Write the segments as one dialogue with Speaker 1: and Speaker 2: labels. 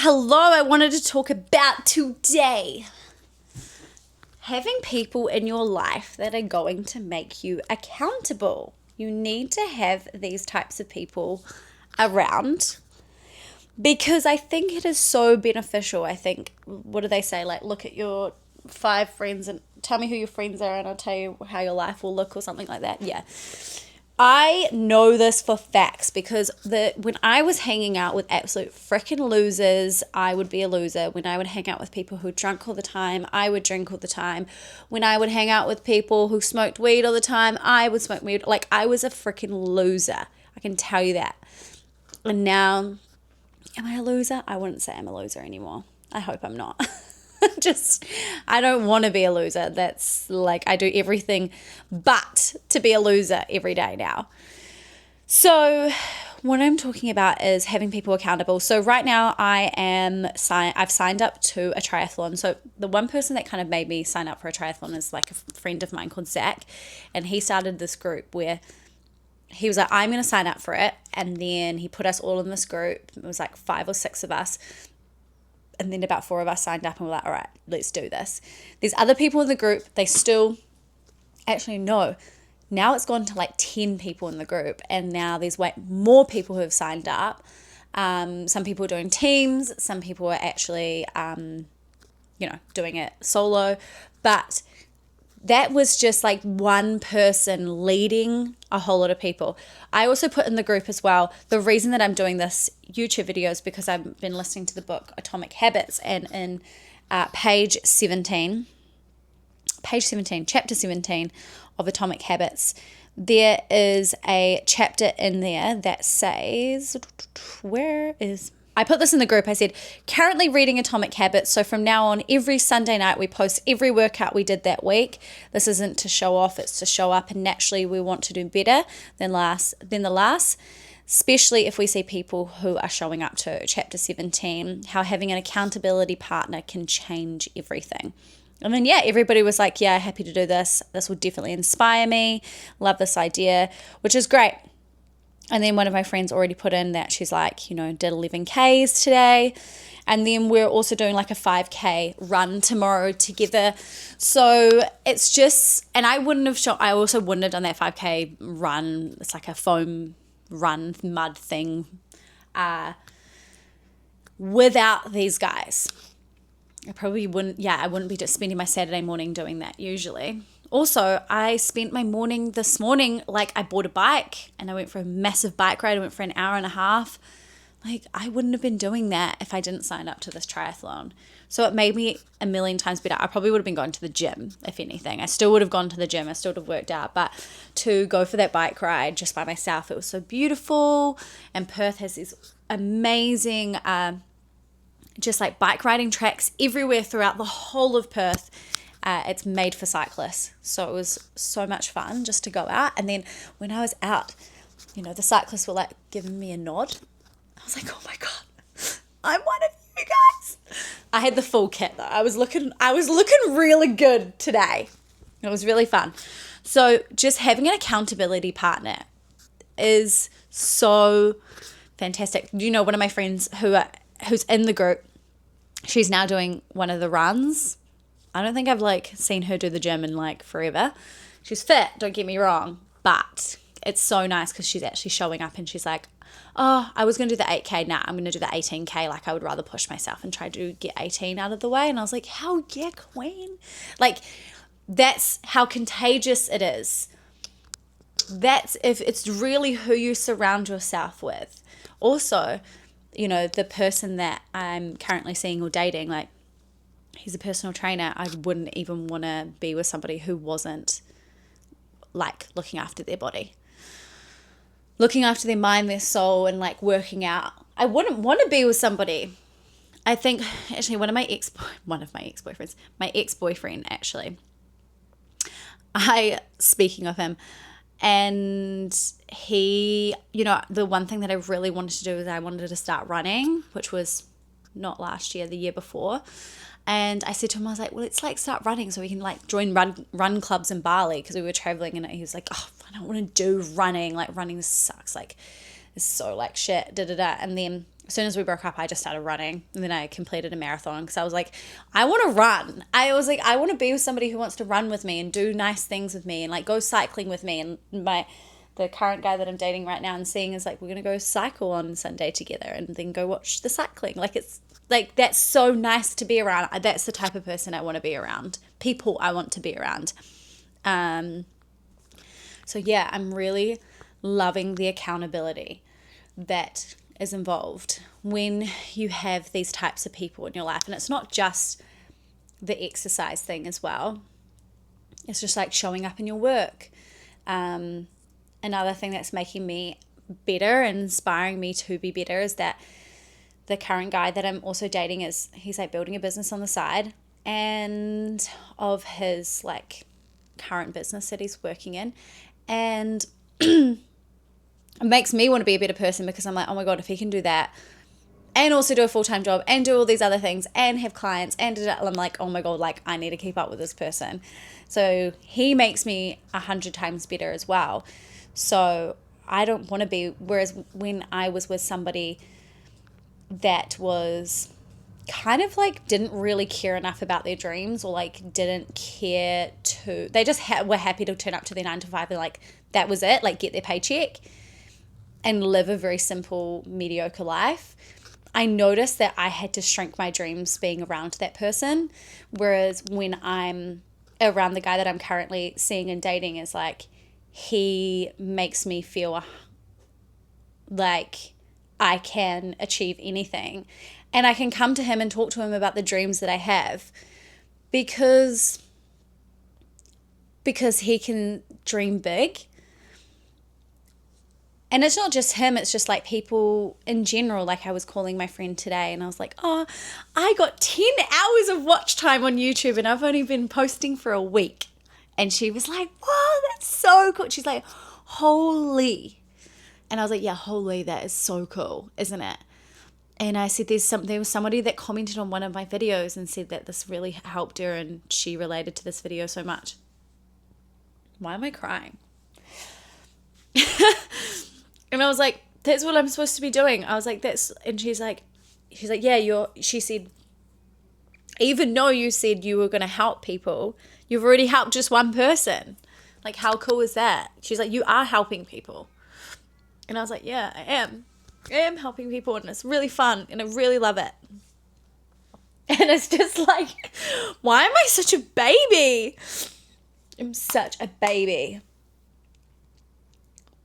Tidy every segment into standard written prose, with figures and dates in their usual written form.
Speaker 1: Hello, I wanted to talk about today having people in your life that are going to make you accountable. You need to have these types of people around because I think it is so beneficial. I think, what do they say? Like, look at your 5 friends and tell me who your friends are and I'll tell you how your life will look or something like that. Yeah. I know this for facts because when I was hanging out with absolute freaking losers, I would be a loser. When I would hang out with people who drank all the time, I would drink all the time. When I would hang out with people who smoked weed all the time, I would smoke weed. Like, I was a freaking loser. I can tell you that. And now, am I a loser? I wouldn't say I'm a loser anymore. I hope I'm not. I don't want to be a loser. That's like, I do everything but to be a loser every day now. So what I'm talking about is having people accountable. So right now I've signed up to a triathlon. So the one person that kind of made me sign up for a triathlon is like a friend of mine called Zach. And he started this group where he was like, I'm going to sign up for it. And then he put us all in this group. It was like 5 or 6 of us. And then about 4 of us signed up and we're like, all right, let's do this. There's other people in the group. They still, actually no, now it's gone to like 10 people in the group. And now there's way more people who have signed up. Some people are doing teams. Some people are actually, doing it solo. But that was just like one person leading a whole lot of people. I also put in the group as well, the reason that I'm doing this YouTube video is because I've been listening to the book Atomic Habits, and in chapter 17 of Atomic Habits, there is a chapter in there that says, I put this in the group. I said, currently reading Atomic Habits. So from now on, every Sunday night, we post every workout we did that week. This isn't to show off, it's to show up. And naturally, we want to do better than the last, especially if we see people who are showing up to chapter 17, how having an accountability partner can change everything. And then, everybody was like, yeah, happy to do this. This will definitely inspire me. Love this idea, which is great. And then one of my friends already put in that she's like, did 11 Ks today. And then we're also doing like a 5K run tomorrow together. So it's just, and I also wouldn't have done that 5K run. It's like a foam run, mud thing, without these guys. I probably wouldn't, I wouldn't be just spending my Saturday morning doing that usually. Also, I spent my morning this morning, like I bought a bike and I went for a massive bike ride. I went for an hour and a half. Like, I wouldn't have been doing that if I didn't sign up to this triathlon. So it made me a million times better. I probably would have been going to the gym, if anything. I still would have gone to the gym. I still would have worked out. But to go for that bike ride just by myself, it was so beautiful. And Perth has these amazing, just like bike riding tracks everywhere throughout the whole of Perth. It's made for cyclists. So it was so much fun just to go out. And then when I was out, the cyclists were like giving me a nod. I was like, oh my God, I'm one of you guys. I had the full kit though. I was looking really good today. It was really fun. So just having an accountability partner is so fantastic. One of my friends who's in the group, she's now doing one of the runs. I don't think I've seen her do the gym in forever. She's fit, don't get me wrong, but it's so nice because she's actually showing up and she's like, oh, I was going to do the 8K. Nah, I'm going to do the 18K. Like, I would rather push myself and try to get 18 out of the way. And I was like, hell yeah, queen. That's how contagious it is. That's if it's really who you surround yourself with. Also, the person that I'm currently seeing or dating, he's a personal trainer. I wouldn't even want to be with somebody who wasn't looking after their body, looking after their mind, their soul, and working out. I wouldn't want to be with somebody. I think actually my ex-boyfriend actually, speaking of him, and he, the one thing that I really wanted to do is I wanted to start running, which was not last year, the year before. And I said to him, I was like, well, let's start running so we can join run clubs in Bali, because we were traveling, and he was like, oh, I don't want to do running. Running sucks. It's so shit, da-da-da. And then as soon as we broke up, I just started running, and then I completed a marathon because I was like, I want to run. I was like, I want to be with somebody who wants to run with me and do nice things with me and like go cycling with me. And the current guy that I'm dating right now and seeing is like, we're going to go cycle on Sunday together and then go watch the cycling. Like, it's like, that's so nice to be around. That's the type of person I want to be around. People I want to be around. So yeah, I'm really loving the accountability that is involved when you have these types of people in your life. And it's not just the exercise thing as well. It's just like showing up in your work. Another thing that's making me better and inspiring me to be better is that the current guy that I'm also dating he's like building a business on the side, and of his like current business that he's working in. And it makes me want to be a better person because I'm like, oh my God, if he can do that and also do a full-time job and do all these other things and have clients and I'm like, oh my God, like I need to keep up with this person. So he makes me 100 times better as well. So I don't want to be, whereas when I was with somebody that was kind of like didn't really care enough about their dreams, or like didn't care to, they just were happy to turn up to their 9 to 5 and like that was it, like get their paycheck and live a very simple, mediocre life. I noticed that I had to shrink my dreams being around that person. Whereas when I'm around the guy that I'm currently seeing and dating, is like, he makes me feel like I can achieve anything. And I can come to him and talk to him about the dreams that I have because he can dream big. And it's not just him, it's just like people in general. Like I was calling my friend today and I was like, oh, I got 10 hours of watch time on YouTube and I've only been posting for a week. And she was like, wow, that's so cool. She's like, holy. And I was like, yeah, holy, that is so cool, isn't it? And I said, there was somebody that commented on one of my videos and said that this really helped her and she related to this video so much. Why am I crying? And I was like, that's what I'm supposed to be doing. I was like, and she's like, yeah, she said, even though you said you were going to help people, you've already helped just one person. Like, how cool is that? She's like, you are helping people. And I was like, yeah, I am. I am helping people and it's really fun and I really love it. And it's just like, why am I such a baby? I'm such a baby.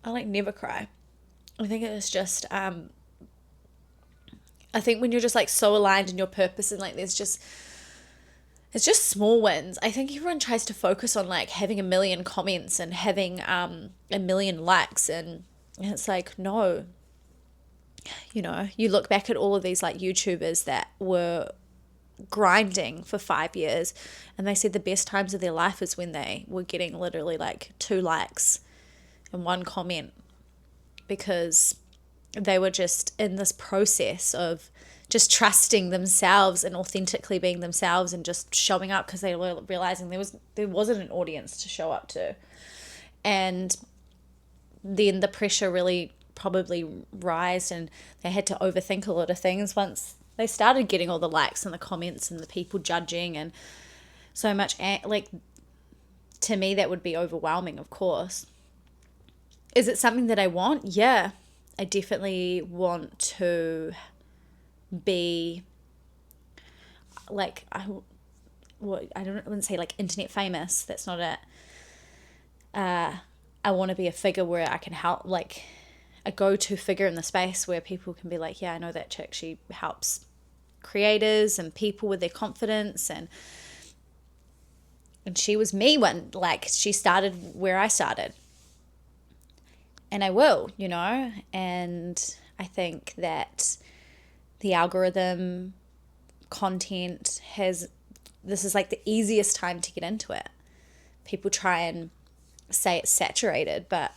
Speaker 1: I like never cry. I think it's just, I think when you're just like so aligned in your purpose and like it's just small wins. I think everyone tries to focus on like having 1 million comments and having 1 million likes and it's like, no. You know, you look back at all of these like YouTubers that were grinding for 5 years and they said the best times of their life is when they were getting literally like 2 likes and 1 comment, because they were just in this process of just trusting themselves and authentically being themselves and just showing up because they were realizing there wasn't an audience to show up to. And then the pressure really probably rise and they had to overthink a lot of things once they started getting all the likes and the comments and the people judging and so much. Like, to me that would be overwhelming, of course. Is it something that I want? Yeah, I definitely want to be like, I wouldn't say like internet famous, that's not it. I want to be a figure where I can help, like a go-to figure in the space where people can be like, yeah, I know that chick, she helps creators and people with their confidence, and she was me when, like, she started where I started, and I will, you know. And I think that the algorithm content this is like the easiest time to get into it. People try and say it's saturated, but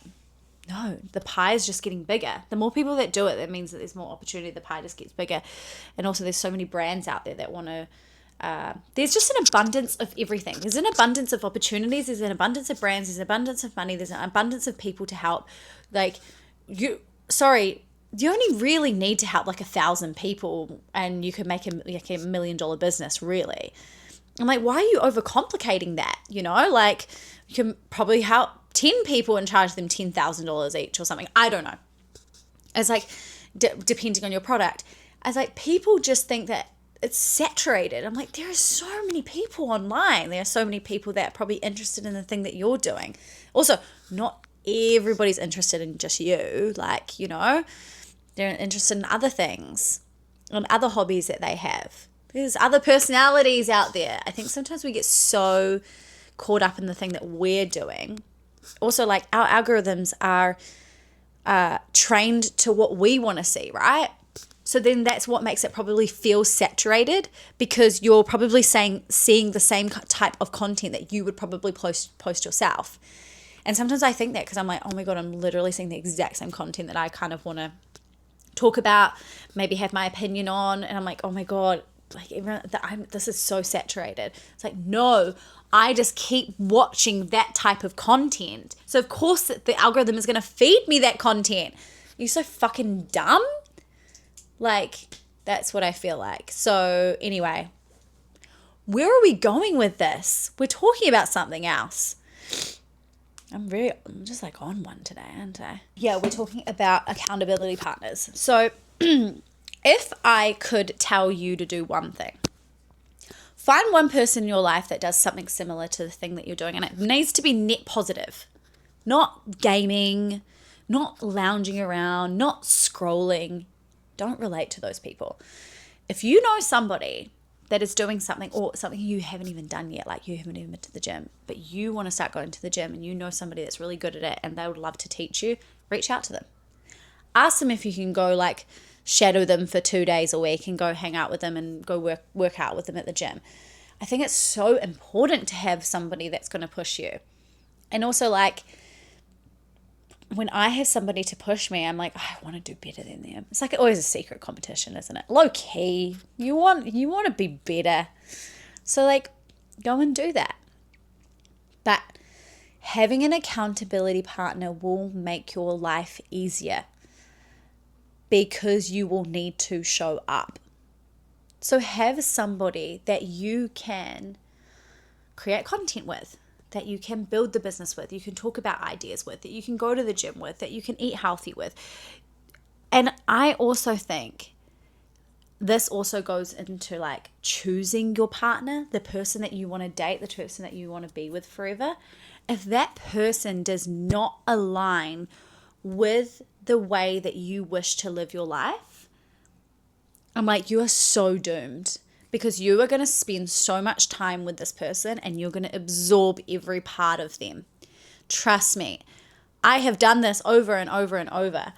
Speaker 1: no, the pie is just getting bigger. The more people that do it, that means that there's more opportunity. The pie just gets bigger. And also there's so many brands out there that want to, there's just an abundance of everything. There's an abundance of opportunities. There's an abundance of brands. There's an abundance of money. There's an abundance of people to help. Like, you only really need to help like 1,000 people and you could make like $1 million business, really. I'm like, why are you overcomplicating that? You know, like you can probably help 10 people and charge them $10,000 each or something. I don't know. It's like, depending on your product. I was like, people just think that it's saturated. I'm like, there are so many people online. There are so many people that are probably interested in the thing that you're doing. Also, not everybody's interested in just you. Like, you know, they're interested in other things, and other hobbies that they have. There's other personalities out there. I think sometimes we get so caught up in the thing that we're doing. Also, like, our algorithms are trained to what we want to see, right? So then that's what makes it probably feel saturated, because you're probably seeing the same type of content that you would probably post yourself. And sometimes I think that because I'm like, oh my God, I'm literally seeing the exact same content that I kind of want to talk about, maybe have my opinion on. And I'm like, oh my God, like this is so saturated. It's like, no, I just keep watching that type of content. So of course the algorithm is going to feed me that content. Are you so fucking dumb? Like, that's what I feel like. So anyway, where are we going with this? We're talking about something else. I'm just like on one today, aren't I? Yeah, we're talking about accountability partners. So if I could tell you to do one thing, find one person in your life that does something similar to the thing that you're doing, and it needs to be net positive, not gaming, not lounging around, not scrolling. Don't relate to those people. If you know somebody that is doing something, or something you haven't even done yet, like you haven't even been to the gym, but you want to start going to the gym, and you know somebody that's really good at it and they would love to teach you, reach out to them. Ask them if you can go like shadow them for 2 days a week and go hang out with them and go work out with them at the gym. I think it's so important to have somebody that's going to push you. And also, like, when I have somebody to push me, I'm like, oh, I want to do better than them. It's like always a secret competition, isn't it? Low key. You want to be better. So like, go and do that. But having an accountability partner will make your life easier, because you will need to show up. So have somebody that you can create content with, that you can build the business with, you can talk about ideas with, that you can go to the gym with, that you can eat healthy with. And I also think this also goes into like choosing your partner, the person that you want to date, the person that you want to be with forever. If that person does not align with the way that you wish to live your life, I'm like, you are so doomed. Because you are going to spend so much time with this person and you're going to absorb every part of them. Trust me. I have done this over and over and over.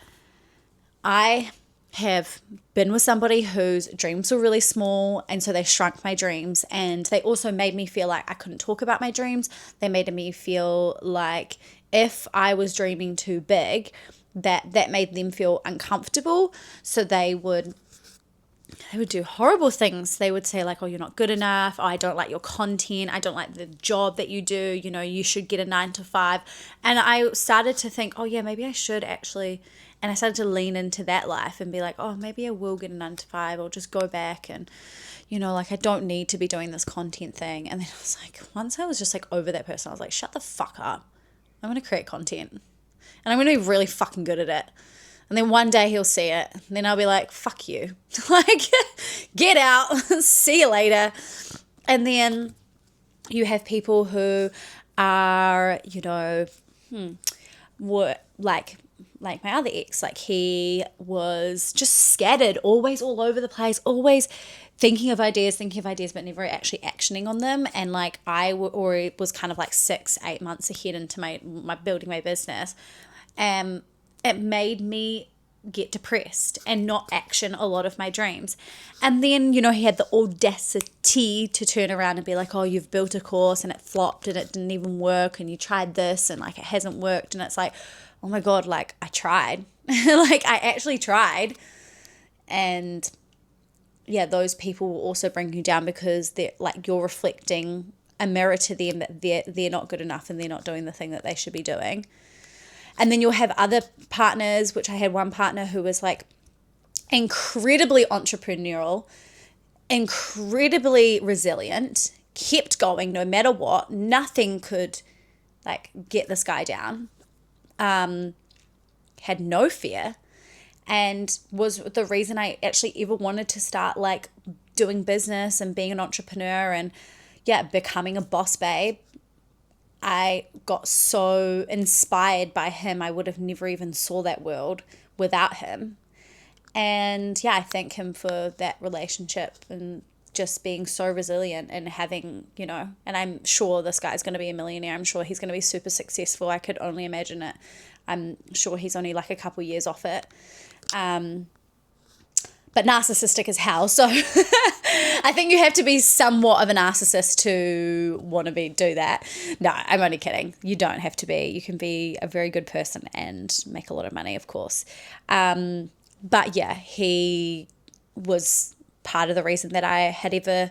Speaker 1: I have been with somebody whose dreams were really small, and so they shrunk my dreams, and they also made me feel like I couldn't talk about my dreams. They made me feel like if I was dreaming too big, that made them feel uncomfortable. So they would do horrible things. They would say like, oh, you're not good enough. Oh, I don't like your content. I don't like the job that you do. You know, you should get a 9 to 5. And I started to think, oh yeah, maybe I should actually. And I started to lean into that life and be like, oh, maybe I will get a 9 to 5. I'll just go back and, you know, like I don't need to be doing this content thing. And then I was like, once I was just like over that person, I was like, shut the fuck up. I'm going to create content and I'm going to be really fucking good at it. And then one day he'll see it. And then I'll be like, fuck you. Like, get out. See you later. And then you have people who are, you know, were like my other ex. Like, he was just scattered, always all over the place, always thinking of ideas, but never actually actioning on them. And like, I already was kind of like 6-8 months ahead into my building my business. It made me get depressed and not action a lot of my dreams. And then, you know, he had the audacity to turn around and be like, oh, you've built a course and it flopped and it didn't even work, and you tried this and like it hasn't worked. And it's like, oh my God, like I tried. Like I actually tried. And yeah, those people will also bring you down, because they're like, you're reflecting a mirror to them that they're not good enough and they're not doing the thing that they should be doing. And then you'll have other partners, which I had one partner who was like incredibly entrepreneurial, incredibly resilient, kept going no matter what. Nothing could like get this guy down. Had no fear, and was the reason I actually ever wanted to start like doing business and being an entrepreneur and becoming a boss babe. I got so inspired by him. I would have never even saw that world without him. And I thank him for that relationship and just being so resilient and having, and I'm sure this guy's going to be a millionaire. I'm sure he's going to be super successful. I could only imagine it. I'm sure he's only like a couple years off it. But narcissistic as hell. So I think you have to be somewhat of a narcissist to want to do that. No, I'm only kidding. You don't have to be. You can be a very good person and make a lot of money, of course. But he was part of the reason that I had ever,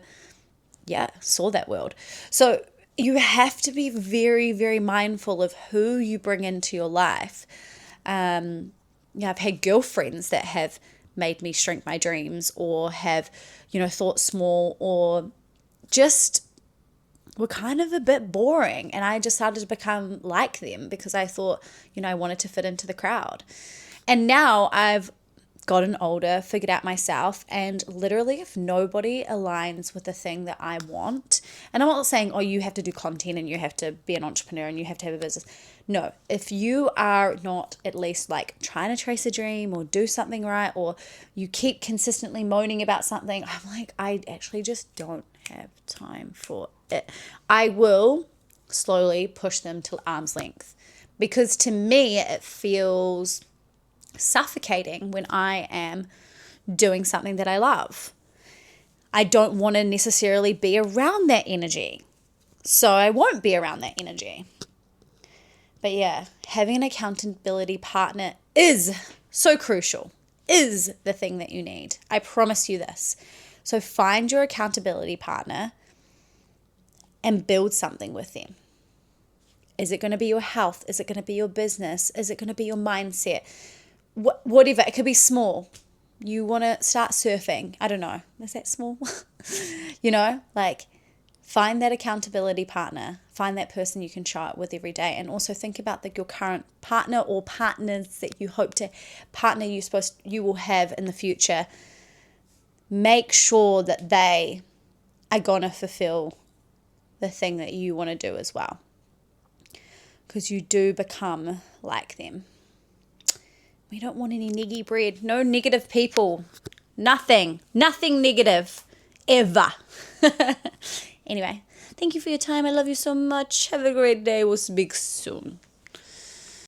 Speaker 1: saw that world. So you have to be very, very mindful of who you bring into your life. I've had girlfriends that have made me shrink my dreams or have, thought small or just were kind of a bit boring. And I just started to become like them because I thought, I wanted to fit into the crowd. And now I've gotten older, figured out myself, and literally if nobody aligns with the thing that I want, and I'm not saying, you have to do content and you have to be an entrepreneur and you have to have a business. No, if you are not at least like trying to trace a dream or do something right, or you keep consistently moaning about something, I'm like, I actually just don't have time for it. I will slowly push them to arm's length because to me it feels suffocating when I am doing something that I love. I don't want to necessarily be around that energy, so I won't be around that energy. But having an accountability partner is so crucial, is the thing that you need. I promise you this. So find your accountability partner and build something with them. Is it going to be your health? Is it going to be your business? Is it going to be your mindset? Whatever. It could be small. You want to start surfing. I don't know. Is that small? Find that accountability partner. Find that person you can show up with every day. And also think about your current partner or partners that you hope to partner you will have in the future. Make sure that they are going to fulfill the thing that you want to do as well. Because you do become like them. We don't want any neggy bread. No negative people. Nothing negative. Ever. Anyway, thank you for your time. I love you so much. Have a great day. We'll speak soon.